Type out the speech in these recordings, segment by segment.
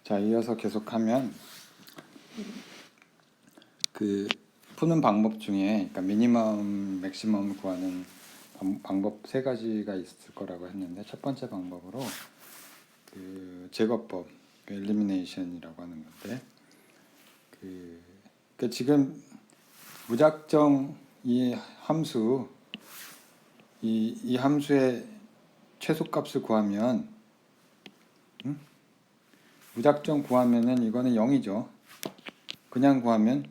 자, 이어서 계속하면 그 푸는 방법 중에 그러니까 미니멈, 맥시멈 구하는 방법 세 가지가 있을 거라고 했는데 첫 번째 방법으로 그 제거법, 그 엘리미네이션이라고 하는 건데 그 지금 무작정 이 함수 이 함수의 최소값을 구하면 무작정 구하면은 이거는 0이죠. 그냥 구하면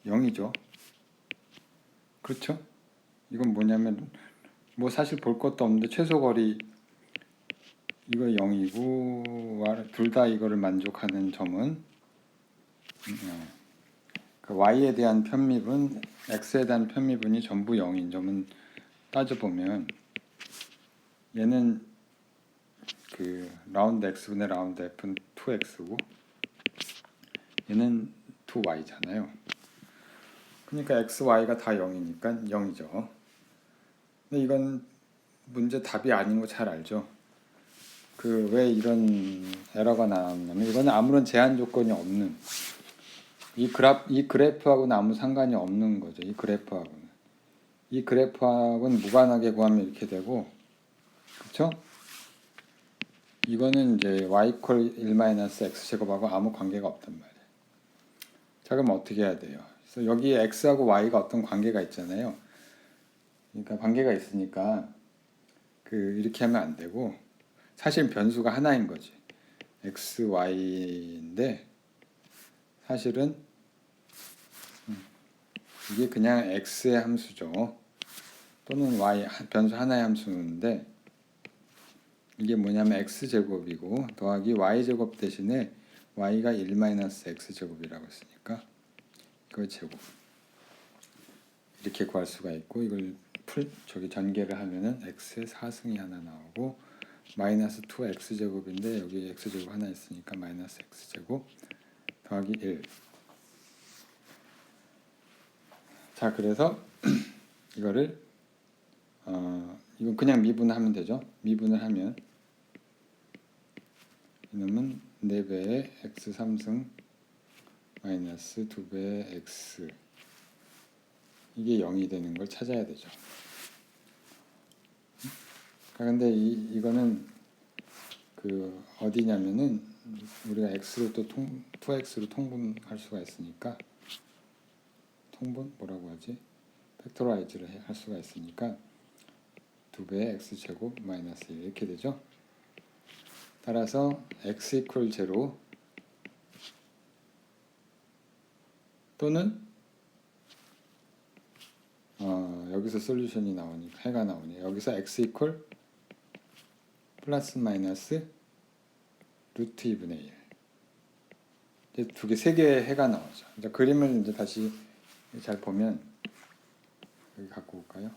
0이죠. 그렇죠? 이건 뭐냐면 뭐 사실 볼 것도 없는데 최소거리 이거 0이고 둘 다 이거를 만족하는 점은 그 y에 대한 편미분, x에 대한 편미분이 전부 0인 점은 따져보면 얘는 그 라운드 x분의 라운드 f는 2x고 얘는 2y잖아요. 그러니까 x, y가 다 0이니까 0이죠. 근데 이건 문제 답이 아닌 거 잘 알죠. 그 왜 이런 에러가 나왔냐면 이거는 아무런 제한 조건이 없는 이 그래프하고는 아무 상관이 없는 거죠. 이 그래프하고는 무관하게 구하면 이렇게 되고, 그렇죠? 이거는 이제 y = 1-x 제곱하고 아무 관계가 없단 말이에요. 자, 그럼 어떻게 해야 돼요? 그래서 여기 x하고 y가 어떤 관계가 있잖아요. 그러니까 관계가 있으니까 이렇게 하면 안 되고 사실 변수가 하나인 거지. x, y인데 사실은 이게 그냥 x의 함수죠. 또는 y 변수 하나의 함수인데 이게 뭐냐면 x제곱이고 더하기 y제곱 대신에 y가 1-x제곱이라고 했으니까 이거 제곱 이렇게 구할 수가 있고 이걸 전개를 하면은 x의 4승이 하나 나오고 -2x제곱인데 여기 x제곱 하나 있으니까 -x제곱 더하기 1. 자, 그래서 이거를 이건 그냥 미분하면 되죠. 미분을 하면 이놈은 4배의 x 3승 마이너스 2배의 x 이게 0이 되는 걸 찾아야 되죠. 그런데 이거는 그 어디냐면은 우리가 x로 또 2x로 통분할 수가 있으니까 통분 뭐라고 하지? 팩토라이즈를 할 수가 있으니까 2배의 x제곱 마이너스 1 이렇게 되죠. 따라서 x = 0 또는 여기서 솔루션이 나오니까 해가 나오네. 여기서 x = 플러스 마이너스 루트 2분의 1. 이제 세 개의 해가 나오죠. 이제 그림을 이제 다시 잘 보면 여기 갖고 올까요?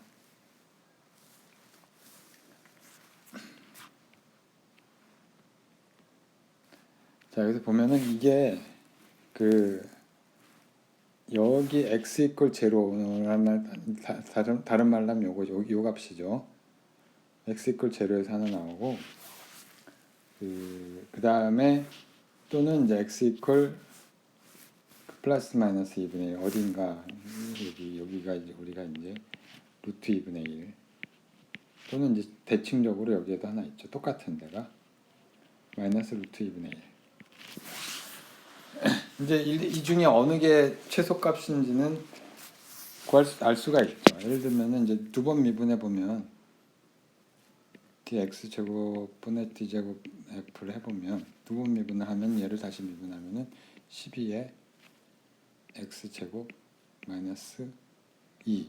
자, 여기서 보면은 이게 여기 x = 0 다른 말로 하면 요거죠. 요 값이죠. x = 0에서 하나 나오고 그 다음에 또는 이제 x = 플러스 마이너스 2분의 1 어딘가 여기가 이제 우리가 이제 루트 2분의 1 또는 이제 대칭적으로 여기에도 하나 있죠. 똑같은 데가 마이너스 루트 2분의 1. 이제 이 중에 어느 게 최소값인지는 알 수가 있죠. 예를 들면 이제 두 번 미분해 보면 dx 제곱 분의 d 제곱 f를 해보면 두 번 미분을 하면 얘를 다시 미분하면은 12의 x 제곱 마이너스 2.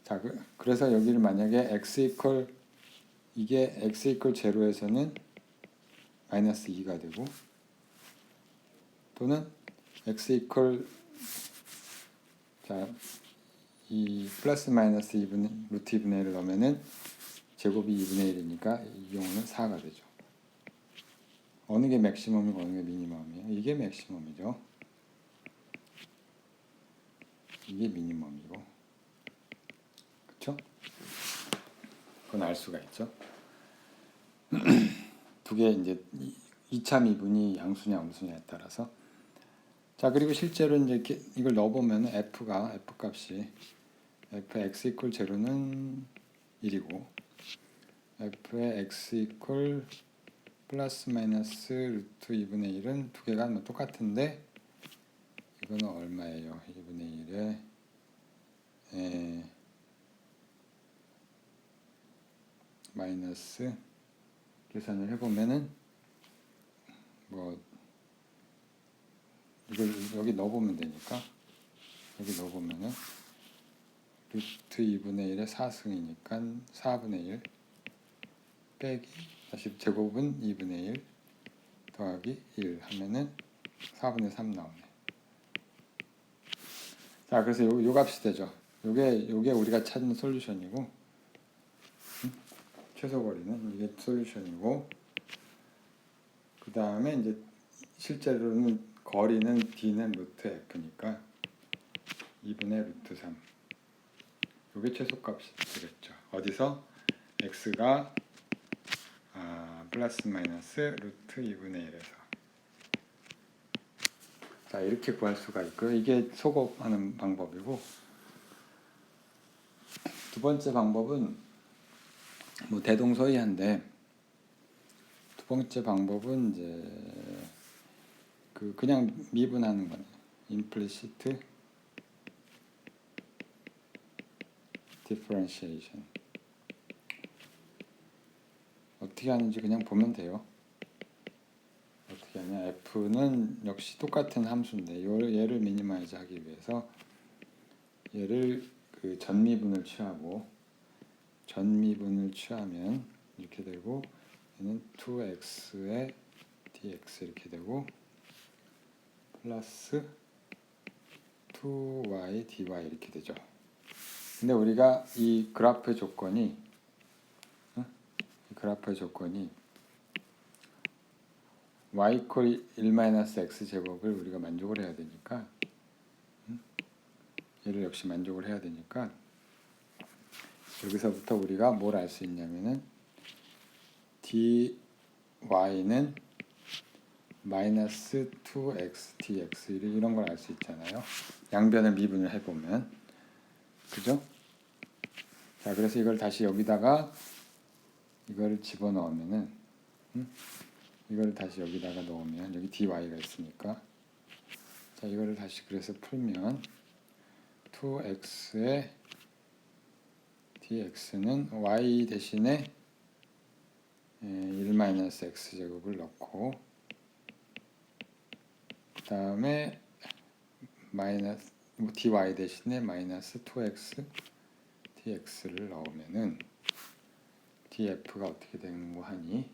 자, 그래서 여기를 만약에 이게 x = 0에서는 마이너스 2가 되고 또는 x 이 플러스 마이너스 2분의 루트 2분의 1을 넣으면은 제곱이 2분의 1이니까 이 경우는 4가 되죠. 어느 게 맥시멈이고 어느 게 미니멈이에요? 이게 맥시멈이죠. 이게 미니멈이고, 그렇죠? 그건 알 수가 있죠. 두 개 이제 2차 미분이 양수냐 음수냐에 따라서. 자, 그리고 실제로 이제 이걸 넣어보면 f 값이 fx 이퀄 제로는 1이고 f의 x 이퀄 플러스 마이너스 루트 2분의 1은 두 개가 뭐 똑같은데 이거는 얼마예요? 2분의 1에 마이너스 계산을 해보면은 뭐 이걸 여기 넣어보면 되니까 여기 넣어보면은 루트 2분의 1의 4승이니까 4분의 1 빼기 다시 제곱은 2분의 1 더하기 1 하면은 4분의 3 나오네. 자, 그래서 요 값이 되죠. 요게 우리가 찾는 솔루션이고 최소 거리는 이게 솔루션이고 그 다음에 이제 실제로는 거리는 d는 루트 f니까 2분의 루트 3 요게 최소값이 되겠죠. 어디서? x가 플러스 마이너스 루트 2분의 1에서 자, 이렇게 구할 수가 있고요. 이게 소곱하는 방법이고 두 번째 방법은 뭐 대동소이한데 두 번째 방법은 이제 그냥 미분하는 거네. implicit differentiation. 어떻게 하는지 그냥 보면 돼요. 어떻게 하냐? f는 역시 똑같은 함수인데 얘를 미니마이즈 하기 위해서 얘를 그 전미분을 취하고 전미분을 취하면 이렇게 되고 얘는 2x에 dx 이렇게 되고 플러스 2y dy 이렇게 되죠. 근데 우리가 이 그래프의 조건이 y 이퀄 1-x 제곱을 우리가 만족을 해야 되니까 얘를 역시 만족을 해야 되니까 여기서부터 우리가 뭘 알 수 있냐면은 dy는 마이너스 2x dx 이런 걸 알 수 있잖아요. 양변을 미분을 해보면 그죠? 자, 그래서 이걸 다시 여기다가 이걸 집어넣으면은 이걸 다시 여기다가 넣으면 여기 dy가 있으니까 자, 이거를 다시 그래서 풀면 2x의 dx는 y 대신에 1-x 제곱을 넣고 그 다음에 마이너스 dy 대신에 마이너스 2x dx를 넣으면은 df가 어떻게 되는 거 하니?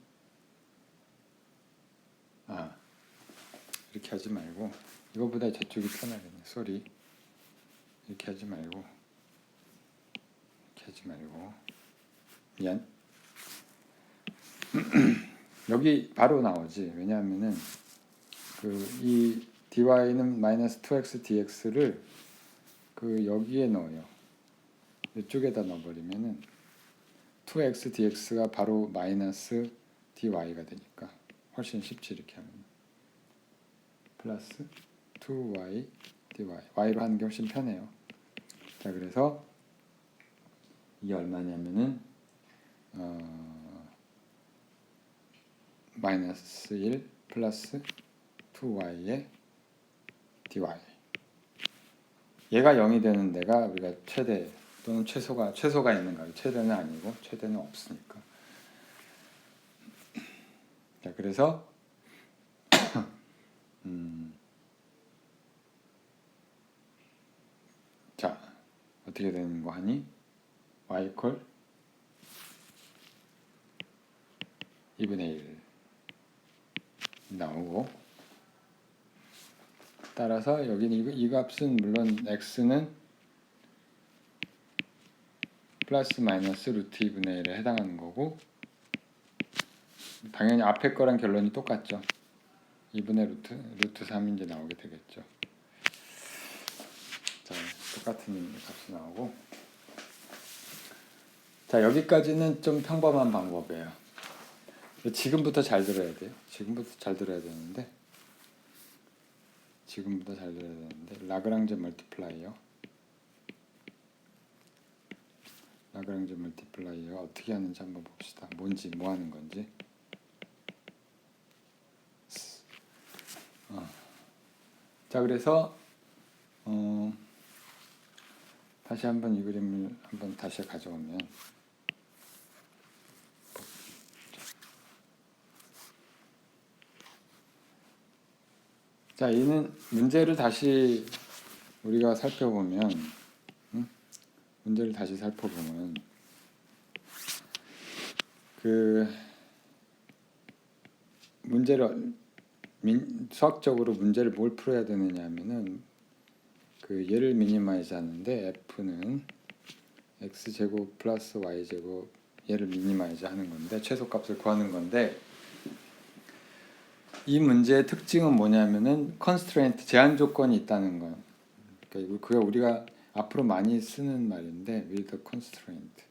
이렇게 하지 말고 이거보다 저쪽이 편하겠네. 쏘리. 이렇게 하지 말고 미안. 여기 바로 나오지. 왜냐하면은 이 dy는 마이너스 2x dx를 여기에 넣어요. 이쪽에다 넣어버리면은 2x dx가 바로 마이너스 dy가 되니까 훨씬 쉽지. 이렇게 하면 플러스 2y dy y로 하는 게 훨씬 편해요. 자, 그래서 이게 얼마냐면은 마이너스 1 플러스 2y의 dy 얘가 0이 되는 데가 우리가 최대 또는 최소가 있는 거예요. 최대는 아니고 최대는 없으니까. 자, 그래서 자, 어떻게 되는 거 하니? y 이퀄 2분의 1 나오고 따라서 여기는 이 값은 물론 x는 플러스 마이너스 루트 2분의 1에 해당하는 거고 당연히 앞에 거랑 결론이 똑같죠. 2분의 루트 3이 이제 나오게 되겠죠. 자, 똑같은 값이 나오고 자, 여기까지는 좀 평범한 방법이에요. 지금부터 잘 들어야 돼요. 지금부터 잘 들어야 되는데 라그랑제 멀티플라이어 어떻게 하는지 한번 봅시다. 뭔지 뭐 하는 건지. 자, 그래서 다시 한번 이 그림을 한번 다시 가져오면 자, 이는 문제를 다시 우리가 살펴보면 그 문제를 수학적으로 문제를 뭘 풀어야 되느냐 하면은 그 얘를 미니마이즈 하는데 f는 x제곱 플러스 y제곱 얘를 미니마이즈 하는 건데 최소값을 구하는 건데 이 문제의 특징은 뭐냐면은 컨스트레인트 제한 조건이 있다는 거. 그러니까 그게 우리가 앞으로 많이 쓰는 말인데 with constraint.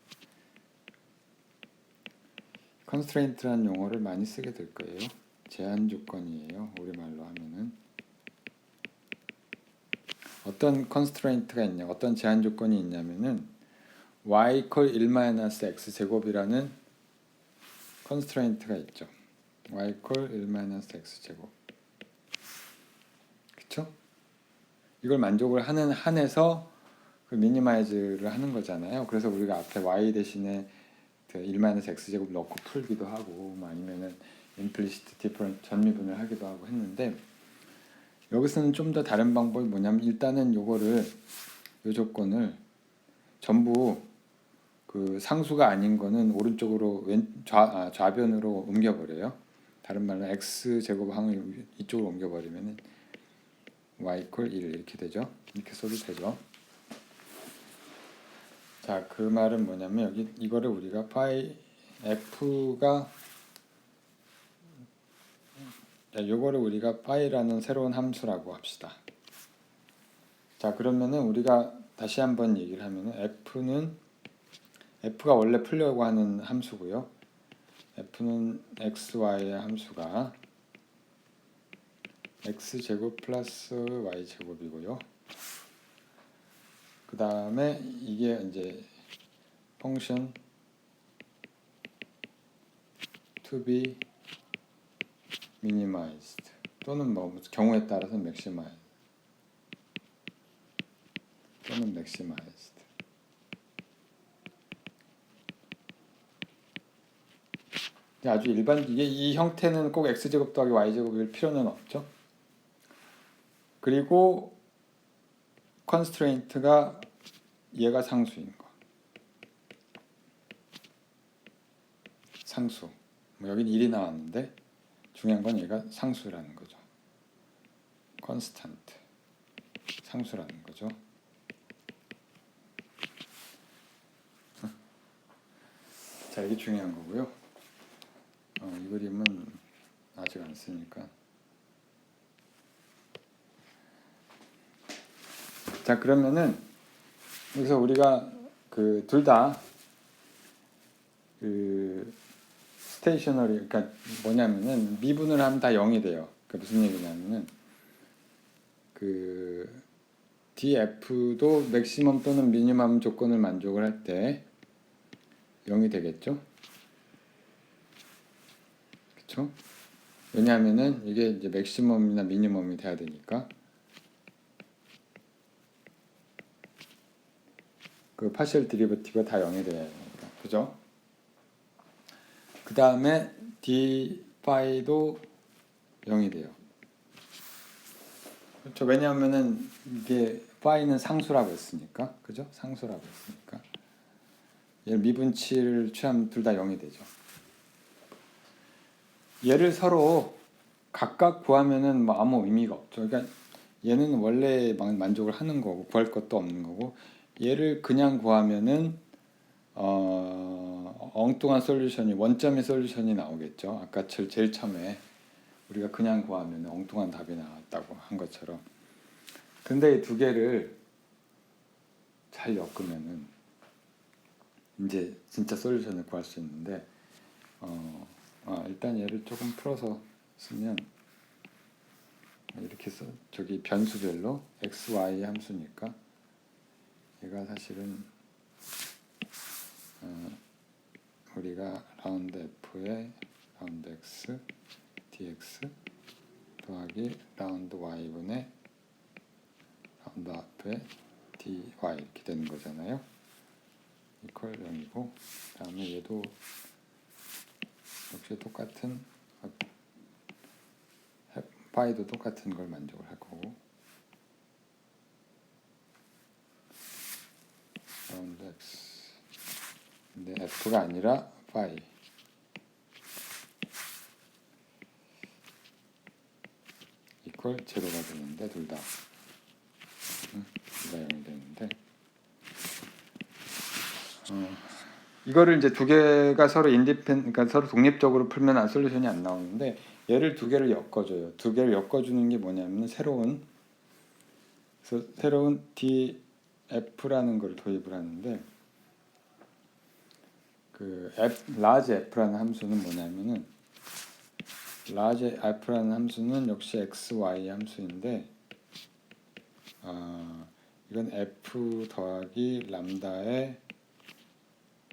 constraint라는 용어를 많이 쓰게 될 거예요. 제한 조건이에요. 우리말로 하면은 어떤 constraint가 있냐, 어떤 제한 조건이 있냐면은 y equal 1-x 제곱이라는 constraint가 있죠. y equal 1-x 제곱. 그쵸? 이걸 만족을 하는 한에서 그 미니마이즈를 하는 거잖아요. 그래서 우리가 앞에 y 대신에 1-x 제곱 넣고 풀기도 하고 아니면은 implicit different 전미분을 하기도 하고 했는데 여기서는 좀 더 다른 방법이 뭐냐면 일단은 요거를 요 조건을 전부 그 상수가 아닌 거는 오른쪽으로 좌변으로 옮겨버려요. 다른 말로 x 제곱항을 이쪽으로 옮겨버리면 y equal 1 이렇게 되죠. 이렇게 써도 되죠. 자, 그 말은 뭐냐면 여기 이거를 우리가 파이 f가 요거를 우리가 파이라는 새로운 함수라고 합시다. 자, 그러면은 우리가 다시 한번 얘기를 하면은 f가 원래 풀려고 하는 함수고요. f는 xy의 함수가 x제곱 플러스 y제곱이고요. 그 다음에 이게 이제 펑션 to be minimized 또는 뭐 경우에 따라서 maximized 또는 maximized. 아주 일반 이게 이 형태는 꼭 x제곱 더하기 y제곱일 필요는 없죠. 그리고 constraint가 얘가 상수인 거. 상수. 뭐 여긴 1이 나왔는데 중요한 건 얘가 상수라는 거죠. constant. 상수라는 거죠. 자, 이게 중요한 거고요. 이 그림은 아직 안 쓰니까. 자, 그러면은 여기서 우리가 그 둘 다 그 스테이셔너리 그러니까 뭐냐면은 미분을 하면 다 0이 돼요. 그 무슨 얘기냐면은 그 df도 맥시멈 또는 미니멈 조건을 만족을 할 때 0이 되겠죠? 그렇죠? 왜냐하면은 이게 이제 맥시멈이나 미니멈이 돼야 되니까 그 파셜 디리버티브가 다 0이 돼야 되니까. 그죠? 그 다음에 d 파이도 0이 돼요. 그렇죠. 왜냐하면은 이게 파이는 상수라고 했으니까. 그죠? 상수라고 했으니까. 얘를 미분치를 취하면 둘 다 0이 되죠. 얘를 서로 각각 구하면은 뭐 아무 의미가 없죠. 그러니까 얘는 원래 만족을 하는 거고 구할 것도 없는 거고 얘를 그냥 구하면은 엉뚱한 솔루션이 원점의 솔루션이 나오겠죠. 아까 제일 처음에 우리가 그냥 구하면 엉뚱한 답이 나왔다고 한 것처럼. 근데 이 두 개를 잘 엮으면은 이제 진짜 솔루션을 구할 수 있는데 일단 얘를 조금 풀어서 쓰면 이렇게 써 저기 변수별로 x, y 함수니까 얘가 사실은 우리가 라운드 f의 라운드 x dx 더하기 라운드 y분의 라운드 f의 dy 이렇게 되는 거잖아요. 이퀄 0이고 다음에 얘도 역시 똑같은 파이도 똑같은 걸 만족을 할 거고 라운드 x 근데 f가 아니라 파이 이퀄 제로가 되는데 둘 다 0이 되는데 이거를 이제 두 개가 서로 그러니까 서로 독립적으로 풀면 솔루션이 안 나오는데 얘를 두 개를 엮어줘요. 두 개를 엮어주는 게 뭐냐면 새로운 df라는 걸 도입을 하는데 그 large f라는 함수는 뭐냐면은 large f라는 함수는 역시 x, y 함수인데 이건 f 더하기 람다의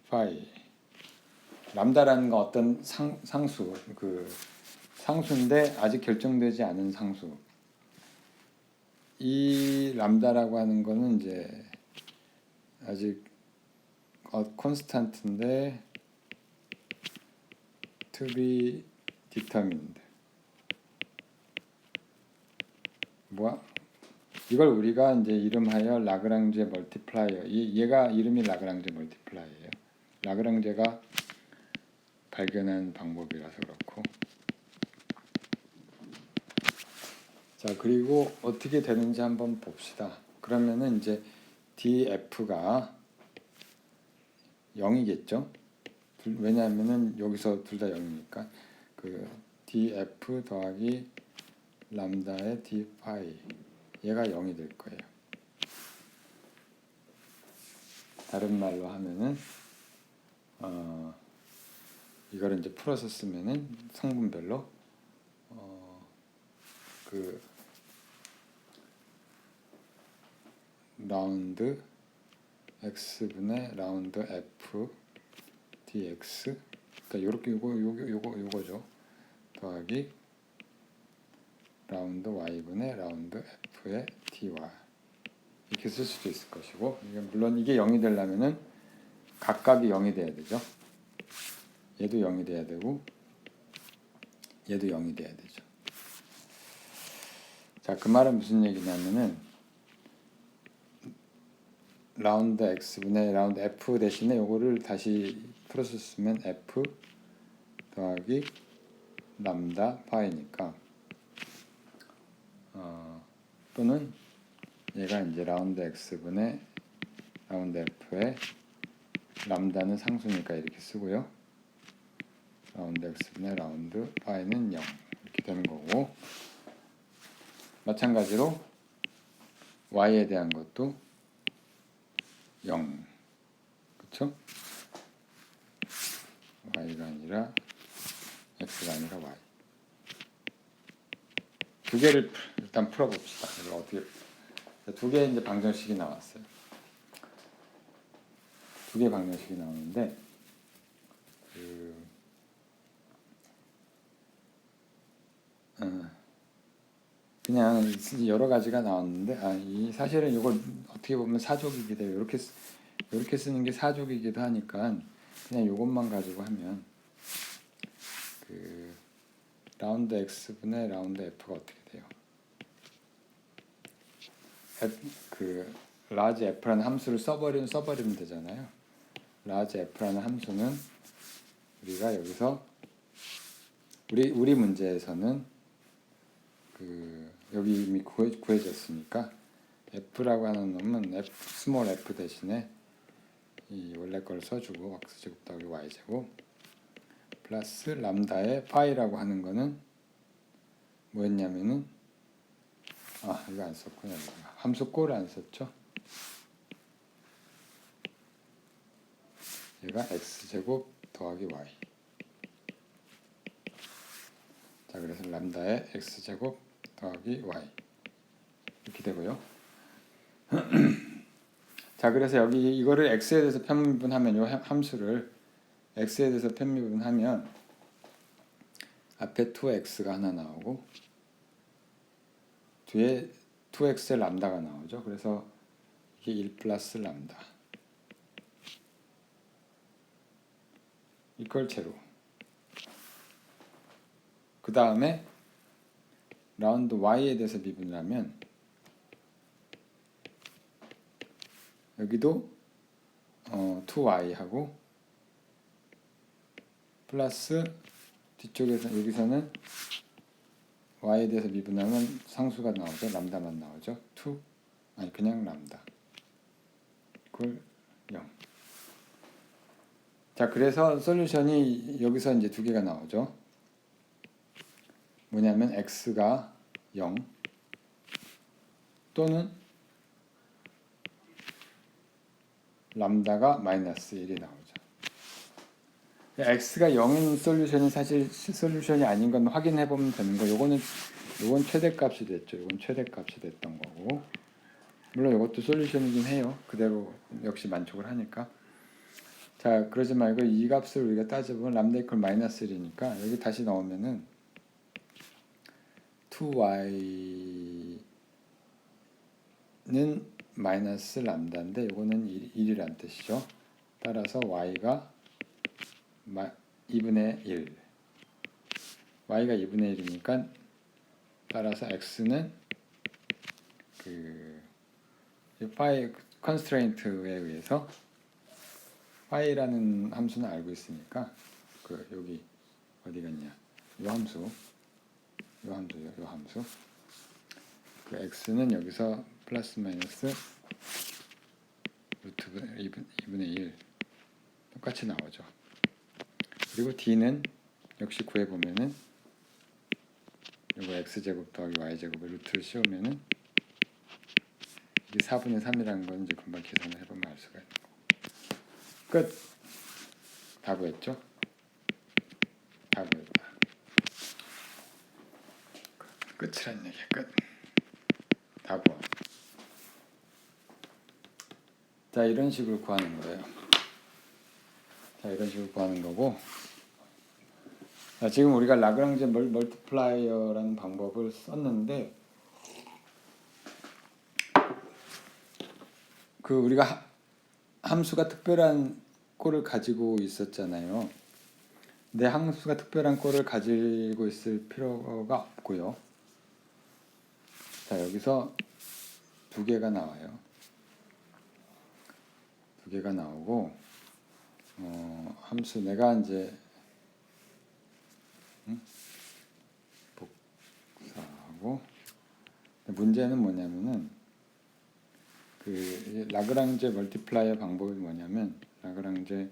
파이 람다라는 건 어떤 상수 상수인데 아직 결정되지 않은 상수 이 람다라고 하는 거는 이제 아직 constant인데 to be determined 이걸 우리가 이제 이름하여 라그랑제 멀티플라이어 얘가 이름이 라그랑제 멀티플라이어예요. 라그랑제가 발견한 방법이라서 그렇고 자 그리고 어떻게 되는지 한번 봅시다. 그러면은 이제 df가 0이겠죠. 왜냐하면은 여기서 둘 다 0이니까 그 df 더하기 람다의 d 파이 얘가 0이 될 거예요. 다른 말로 하면은 이거를 이제 풀어서 쓰면은 성분별로 그 라운드 x분의 라운드 f dx 그러니까 요렇게 요거죠. 더하기 라운드 y분의 라운드 f의 dy 이렇게 쓸 수도 있을 것이고 물론 이게 0이 되려면은 각각이 0이 돼야 되죠. 얘도 0이 돼야 되고 얘도 0이 돼야 되죠. 자, 그 말은 무슨 얘기냐면은 라운드 x분의 라운드 f 대신에 요거를 다시 풀어서 쓰면 f 더하기 람다 파이니까 또는 얘가 이제 라운드 x분의 라운드 f의 람다는 상수니까 이렇게 쓰고요. 라운드 x분의 라운드 파이는 0 이렇게 되는 거고 마찬가지로 y에 대한 것도 0 그쵸? y가 아니라 x가 아니라 y 두 개를 일단 풀어봅시다. 그래서 어떻게 두 개의 이제 방정식이 나왔어요. 두 개의 방정식이 나오는데 그냥 여러 가지가 나왔는데 사실은 이걸 어떻게 보면 사족이기도 해요. 이렇게 쓰는 게 사족이기도 하니까 그냥 이것만 가지고 하면 그 라운드 x분의 라운드 f가 어떻게 돼요? 그 large f라는 함수를 써버리면 되잖아요. large f라는 함수는 우리가 여기서 우리 문제에서는 그 여기 이미 구해졌으니까 f라고 하는 놈은 스몰 f 대신에 이 원래 걸 써주고 x제곱 더하기 y제곱 플러스 람다의 파이라고 하는 거는 뭐였냐면은 이거 안 썼구나. 함수 꼴을 안 썼죠. 얘가 x제곱 더하기 y. 자, 그래서 람다의 x제곱 더하기 y 이렇게 되고요. 자, 그래서 여기 이거를 x에 대해서 편미분하면 요 함수를 x에 대해서 편미분하면 앞에 2x가 하나 나오고 뒤에 2x의 람다가 나오죠. 그래서 이게 1 플러스 람다 이걸 제로. 그 다음에 라운드 y에 대해서 미분을 하면 여기도 2y하고 플러스 뒤쪽에서 여기서는 y에 대해서 미분하면 상수가 나오죠. 람다만 나오죠. 2 아니 그냥 람다 이걸 0. 자, 그래서 솔루션이 여기서 이제 두 개가 나오죠. 뭐냐면 x가 0 또는 람다가 마이너스 1이 나오죠. x가 0인 솔루션이 사실 솔루션이 아닌 건 확인해 보면 되는 거. 요건 최대값이 됐죠. 요건 최대값이 됐던 거고. 물론 이것도 솔루션이긴 해요. 그대로 역시 만족을 하니까. 자, 그러지 말고 이 값을 우리가 따져보면 람다 이퀄 마이너스 1이니까 여기 다시 넣으면은 2y는 마이너스 람다인데 이거는 1이란 뜻이죠. 따라서 y가 2분의 1 y가 2분의 1이니까 따라서 x는 그 파이 컨스트레인트에 의해서 파이라는 함수는 알고 있으니까 그 여기 어디 갔냐 요 함수요 요 함수 그 x는 여기서 플러스 마이너스 루트 2분의 1 똑같이 나오죠. 그리고 d는 역시 구해보면은 이거 x제곱 더하기 y제곱에 루트를 씌우면은 이게 4분의 3이라는 건 이제 금방 계산을 해보면 알 수가 있는 거. 끝. 다 구했죠? 다 구했다. 끝이란 얘기야. 끝. 다 구워. 자, 이런 식으로 구하는 거예요. 자, 이런 식으로 구하는 거고. 자, 지금 우리가 라그랑제 멀티플라이어라는 방법을 썼는데 그 우리가 함수가 특별한 꼴을 가지고 있었잖아요. 근데 함수가 특별한 꼴을 가지고 있을 필요가 없고요. 자, 여기서 두 개가 나와요. 두 개가 나오고 함수 내가 이제 복사하고 문제는 뭐냐면은 그 라그랑제 멀티플라이어 방법이 뭐냐면 라그랑제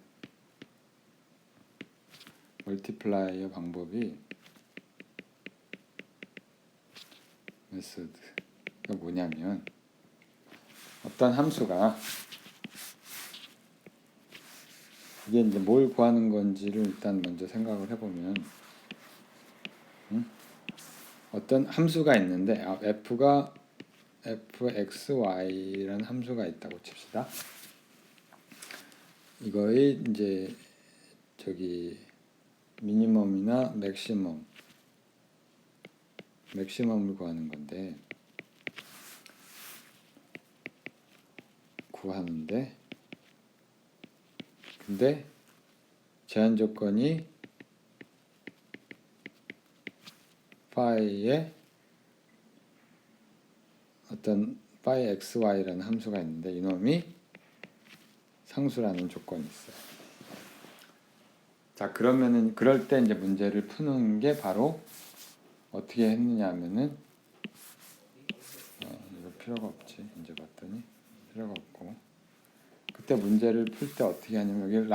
멀티플라이어 방법이 메소드가 뭐냐면 어떤 함수가 이게 이제 뭘 구하는 건지를 일단 먼저 생각을 해보면 어떤 함수가 있는데 f가 fxy라는 함수가 있다고 칩시다. 이거의 이제 저기 미니멈이나 맥시멈을 구하는 건데 구하는데 근데 제한 조건이 파이에 어떤 파이 xy라는 함수가 있는데 이놈이 상수라는 조건이 있어요. 자, 그러면은 그럴 때 이제 문제를 푸는 게 바로 어떻게 했느냐 하면은 이거 필요가 없지. 이제 봤더니 필요가 없고 그때 문제를 풀 때 어떻게 하냐면 여기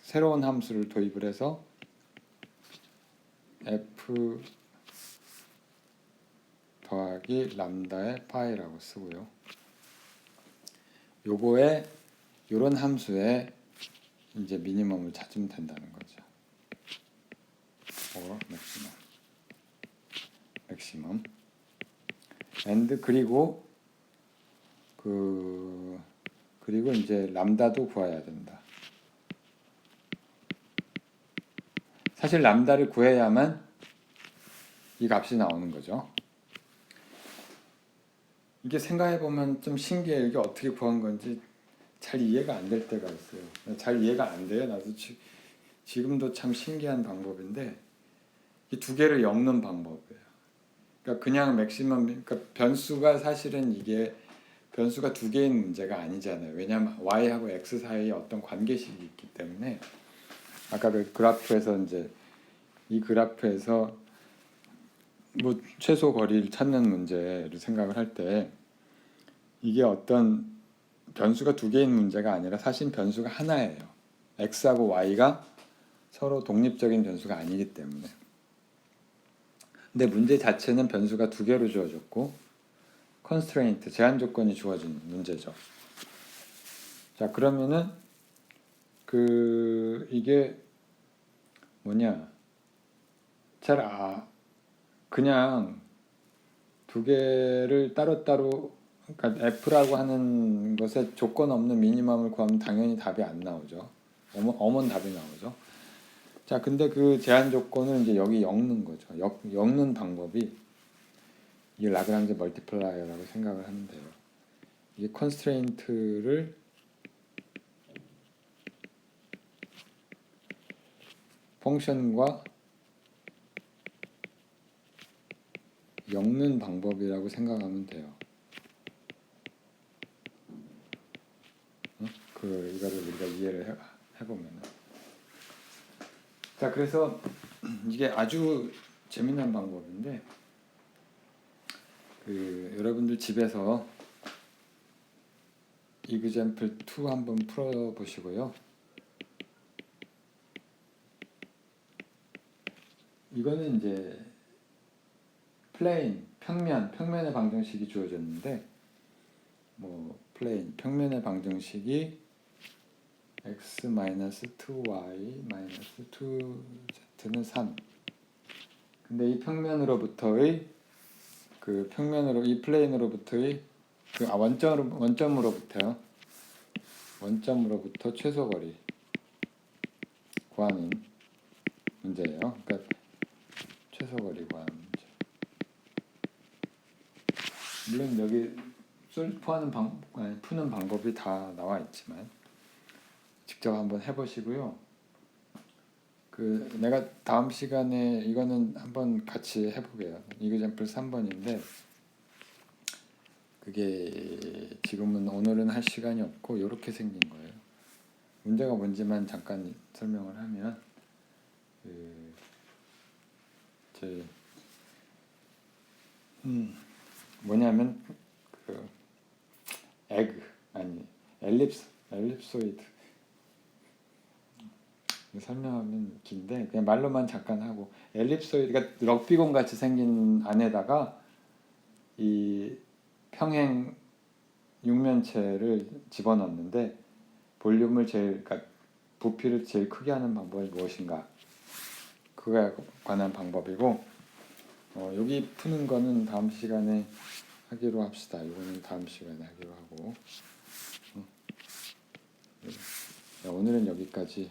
새로운 함수를 도입을 해서 f 더하기 람다의 파이라고 쓰고요. 요거에 요런 함수에 이제 미니멈을 찾으면 된다는 거죠. or maximum. and 그리고 이제 람다도 구해야 된다. 사실 람다를 구해야만 이 값이 나오는 거죠. 이게 생각해 보면 좀 신기해요. 이게 어떻게 구한 건지 잘 이해가 안 될 때가 있어요. 잘 이해가 안 돼요. 나도 지금도 참 신기한 방법인데 이 두 개를 엮는 방법이에요. 그러니까 그냥 맥시멈, 그러니까 변수가 사실은 이게 변수가 두 개인 문제가 아니잖아요. 왜냐하면 y하고 x 사이에 어떤 관계식이 있기 때문에 아까 그 그래프에서 이제 이 그래프에서 뭐 최소 거리를 찾는 문제를 생각을 할 때 이게 어떤 변수가 두 개인 문제가 아니라 사실 변수가 하나예요. x하고 y가 서로 독립적인 변수가 아니기 때문에. 근데 문제 자체는 변수가 두 개로 주어졌고 constraint, 제한 조건이 주어진 문제죠. 자, 그러면은 이게 뭐냐? 그냥 두 개를 따로따로, 그러니까 F라고 하는 것에 조건 없는 미니멈을 구하면 당연히 답이 안 나오죠. 엄원 답이 나오죠. 자, 근데 그 제한 조건을 이제 여기 엮는 거죠. 엮는 방법이 이게 라그랑제 멀티플라이어라고 생각을 하면 돼요. 이게 컨스트레인트를 펑션과 엮는 방법이라고 생각하면 돼요. 이거를 우리가 이해를 해보면. 자, 그래서 이게 아주 재미난 방법인데 여러분들 집에서 example 2 한번 풀어보시고요. 이거는 이제 플레인, 평면의 방정식이 주어졌는데 플레인, 평면의 방정식이 x-2y-2z는 3. 근데 이 평면으로부터의 이 플레인으로부터의 원점으로부터 최소거리 구하는 문제예요. 그러니까 최소거리 구하는 문제. 물론 여기 푸는 방법이 다 나와 있지만 직접 한번 해보시고요. 내가 다음 시간에 이거는 한번 같이 해보게요. example 3번인데 그게 지금은 오늘은 할 시간이 없고 이렇게 생긴 거예요. 문제가 뭔지만 잠깐 설명을 하면 뭐냐면 엘립소이드 설명하면 긴데 그냥 말로만 잠깐 하고 엘립소이드가 럭비공 같이 생긴 안에다가 이 평행 육면체를 집어넣는데 볼륨을 그러니까 부피를 제일 크게 하는 방법이 무엇인가? 그거에 관한 방법이고 여기 푸는 거는 다음 시간에 하기로 합시다. 이거는 다음 시간에 하기로 하고 오늘은 여기까지